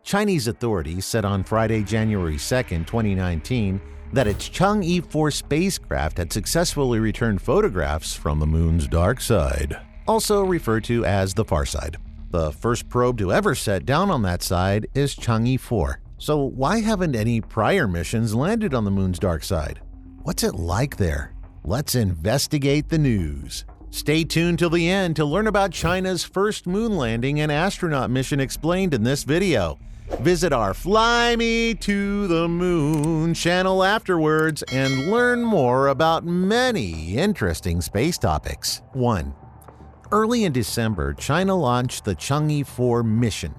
Chinese authorities said on Friday, January 2, 2019, that its Chang'e 4 spacecraft had successfully returned photographs from the moon's dark side, also referred to as the far side. The first probe to ever set down on that side is Chang'e 4. So why haven't any prior missions landed on the moon's dark side? What's it like there? Let's investigate the news. Stay tuned till the end to learn about China's first moon landing and astronaut mission explained in this video. Visit our Fly Me to the Moon channel afterwards and learn more about many interesting space topics. 1. Early in December, China launched the Chang'e 4 mission.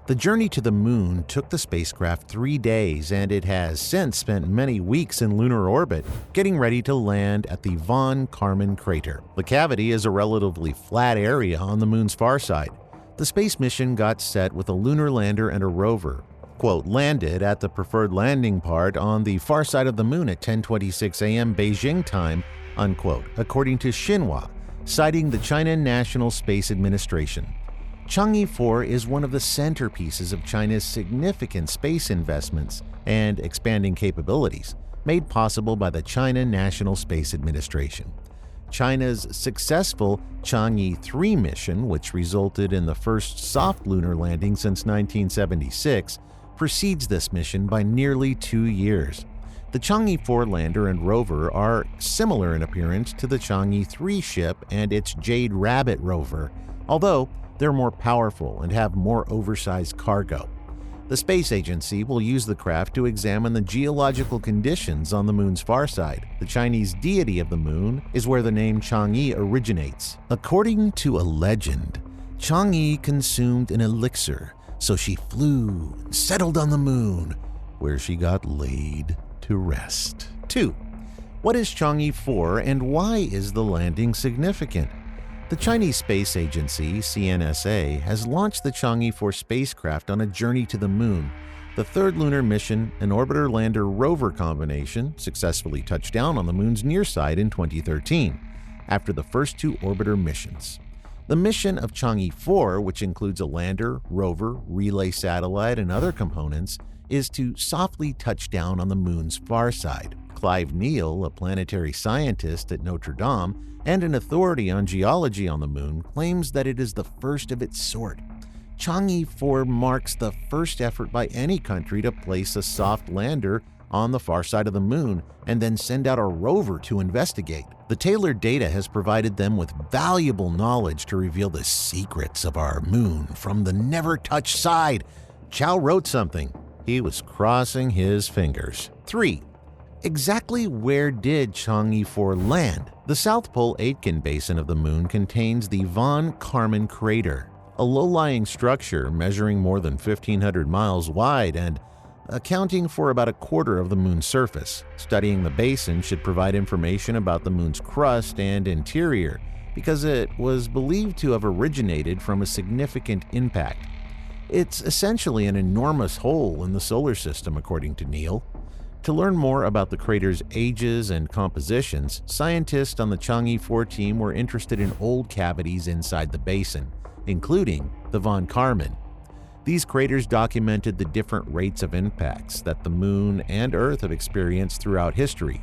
The journey to the moon took the spacecraft 3 days, and it has since spent many weeks in lunar orbit, getting ready to land at the von Karman crater. The cavity is a relatively flat area on the moon's far side. The space mission got set with a lunar lander and a rover, landed at the preferred landing part on the far side of the moon at 10:26 a.m. Beijing time, according to Xinhua, citing the China National Space Administration. Chang'e 4 is one of the centerpieces of China's significant space investments and expanding capabilities, made possible by the China National Space Administration. China's successful Chang'e 3 mission, which resulted in the first soft lunar landing since 1976, precedes this mission by nearly 2 years. The Chang'e 4 lander and rover are similar in appearance to the Chang'e 3 ship and its Jade Rabbit rover, although they're more powerful and have more oversized cargo. The space agency will use the craft to examine the geological conditions on the moon's far side. The Chinese deity of the moon is where the name Chang'e originates. According to a legend, Chang'e consumed an elixir, so she flew and settled on the moon, where she got laid to rest. 2. What is Chang'e 4 and why is the landing significant? The Chinese Space Agency, CNSA, has launched the Chang'e 4 spacecraft on a journey to the moon. The third lunar mission, an orbiter-lander-rover combination, successfully touched down on the moon's near side in 2013, after the first 2 orbiter missions. The mission of Chang'e 4, which includes a lander, rover, relay satellite, and other components, is to softly touch down on the moon's far side. Clive Neal, a planetary scientist at Notre Dame and an authority on geology on the moon, claims that it is the first of its sort. Chang'e 4 marks the first effort by any country to place a soft lander on the far side of the moon and then send out a rover to investigate. The tailored data has provided them with valuable knowledge to reveal the secrets of our moon from the never-touched side. Chow wrote something. He was crossing his fingers. 3. Exactly where did Chang'e 4 land? The South Pole Aitken Basin of the moon contains the von Karman crater, a low-lying structure measuring more than 1,500 miles wide and accounting for about a quarter of the moon's surface. Studying the basin should provide information about the moon's crust and interior, because it was believed to have originated from a significant impact. It's essentially an enormous hole in the solar system, according to Neal. To learn more about the crater's ages and compositions, scientists on the Chang'e 4 team were interested in old cavities inside the basin, including the von Karman. These craters documented the different rates of impacts that the moon and Earth have experienced throughout history.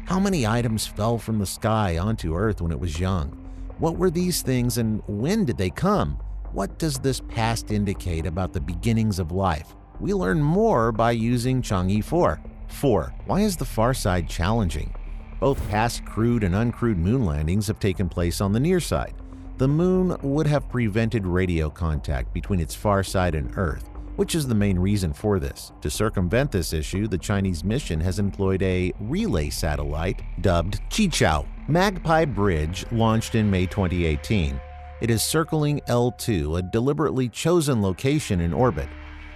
How many items fell from the sky onto Earth when it was young? What were these things and when did they come? What does this past indicate about the beginnings of life? We learn more by using Chang'e 4. 4. Why is the far side challenging? Both past crewed and uncrewed moon landings have taken place on the near side. The moon would have prevented radio contact between its far side and Earth, which is the main reason for this. To circumvent this issue, the Chinese mission has employed a relay satellite dubbed Qichao. Magpie Bridge launched in May 2018. It is circling L2, a deliberately chosen location in orbit.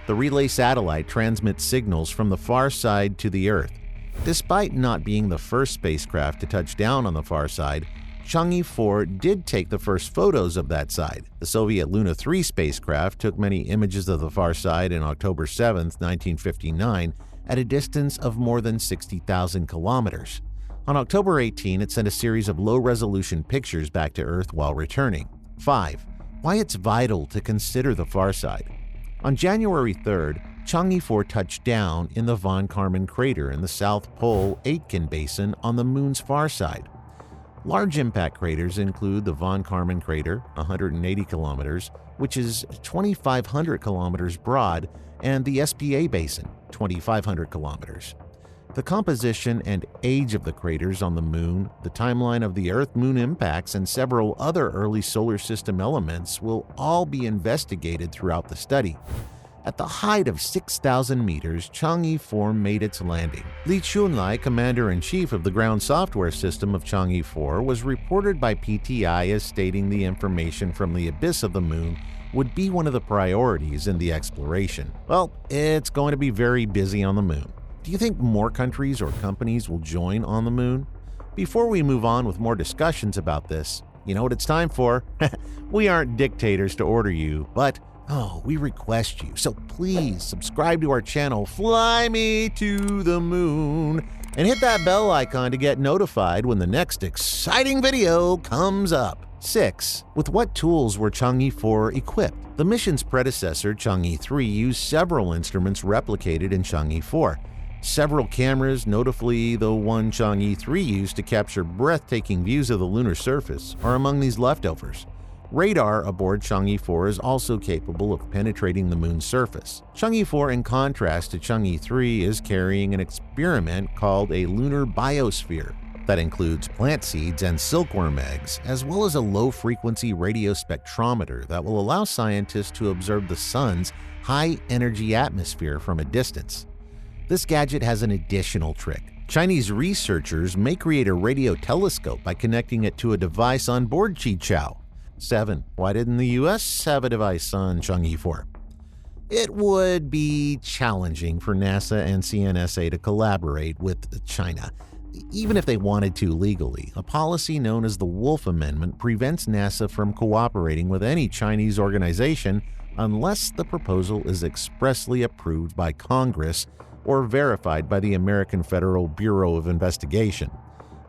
The relay satellite transmits signals from the far side to the Earth. Despite not being the first spacecraft to touch down on the far side, Chang'e 4 did take the first photos of that side. The Soviet Luna 3 spacecraft took many images of the far side on October 7, 1959, at a distance of more than 60,000 kilometers. On October 18, it sent a series of low-resolution pictures back to Earth while returning. 5. Why it's vital to consider the far side. On January 3rd, Chang'e 4 touched down in the von Karman crater in the South Pole Aitken Basin on the Moon's far side. Large impact craters include the von Karman crater, 180 kilometers, which is 2,500 kilometers broad, and the SPA Basin, 2,500 kilometers. The composition and age of the craters on the Moon, the timeline of the Earth-Moon impacts, and several other early solar system elements will all be investigated throughout the study. At the height of 6,000 meters, Chang'e 4 made its landing. Li Chunlai, commander-in-chief of the ground software system of Chang'e 4, was reported by PTI as stating the information from the abyss of the Moon would be one of the priorities in the exploration. Well, it's going to be very busy on the Moon. Do you think more countries or companies will join on the Moon? Before we move on with more discussions about this, you know what it's time for? We aren't dictators to order you, but we request you. So please subscribe to our channel, Fly Me to the Moon, and hit that bell icon to get notified when the next exciting video comes up. 6. With what tools were Chang'e 4 equipped? The mission's predecessor, Chang'e 3, used several instruments replicated in Chang'e 4. Several cameras, notably the one Chang'e 3 used to capture breathtaking views of the lunar surface, are among these leftovers. Radar aboard Chang'e 4 is also capable of penetrating the Moon's surface. Chang'e 4, in contrast to Chang'e 3, is carrying an experiment called a lunar biosphere that includes plant seeds and silkworm eggs, as well as a low-frequency radio spectrometer that will allow scientists to observe the Sun's high-energy atmosphere from a distance. This gadget has an additional trick. Chinese researchers may create a radio telescope by connecting it to a device on board Qichao. 7. Why didn't the U.S. have a device on Chang'e 4? It would be challenging for NASA and CNSA to collaborate with China, even if they wanted to legally. A policy known as the Wolf Amendment prevents NASA from cooperating with any Chinese organization unless the proposal is expressly approved by Congress or verified by the American Federal Bureau of Investigation.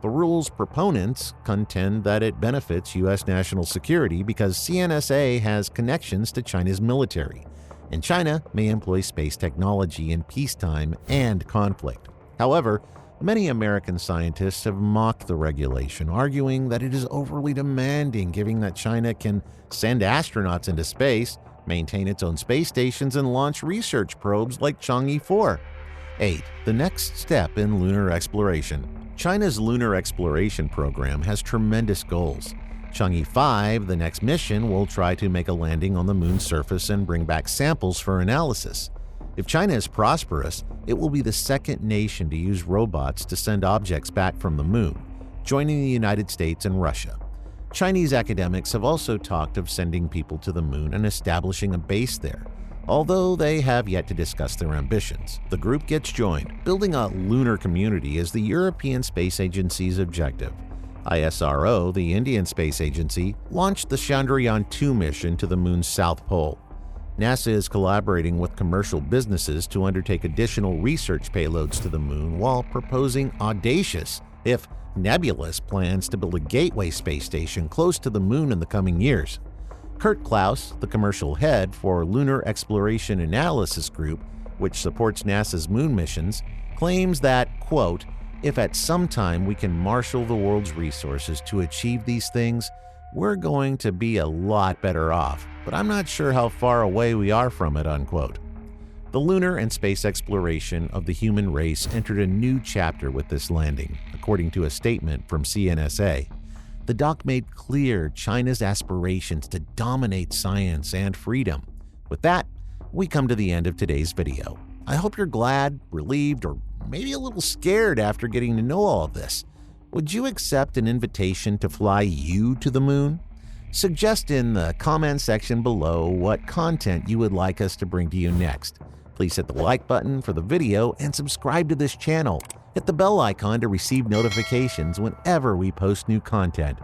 The rule's proponents contend that it benefits U.S. national security because CNSA has connections to China's military, and China may employ space technology in peacetime and conflict. However, many American scientists have mocked the regulation, arguing that it is overly demanding given that China can send astronauts into space, maintain its own space stations, and launch research probes like Chang'e 4. 8. The next step in lunar exploration. China's lunar exploration program has tremendous goals. Chang'e 5, the next mission, will try to make a landing on the Moon's surface and bring back samples for analysis. If China is prosperous, it will be the second nation to use robots to send objects back from the Moon, joining the United States and Russia. Chinese academics have also talked of sending people to the Moon and establishing a base there, although they have yet to discuss their ambitions. The group gets joined. Building a lunar community is the European Space Agency's objective. ISRO, the Indian Space Agency, launched the Chandrayaan-2 mission to the Moon's south pole. NASA is collaborating with commercial businesses to undertake additional research payloads to the Moon while proposing audacious, if nebulous, plans to build a gateway space station close to the Moon in the coming years. Kurt Klaus, the commercial head for Lunar Exploration Analysis Group, which supports NASA's moon missions, claims that, quote, "If at some time we can marshal the world's resources to achieve these things, we're going to be a lot better off, but I'm not sure how far away we are from it," unquote. The lunar and space exploration of the human race entered a new chapter with this landing, according to a statement from CNSA. The doc made clear China's aspirations to dominate science and freedom. With that, we come to the end of today's video. I hope you're glad, relieved, or maybe a little scared after getting to know all of this. Would you accept an invitation to fly you to the Moon? Suggest in the comment section below what content you would like us to bring to you next. Please hit the like button for the video and subscribe to this channel. Hit the bell icon to receive notifications whenever we post new content.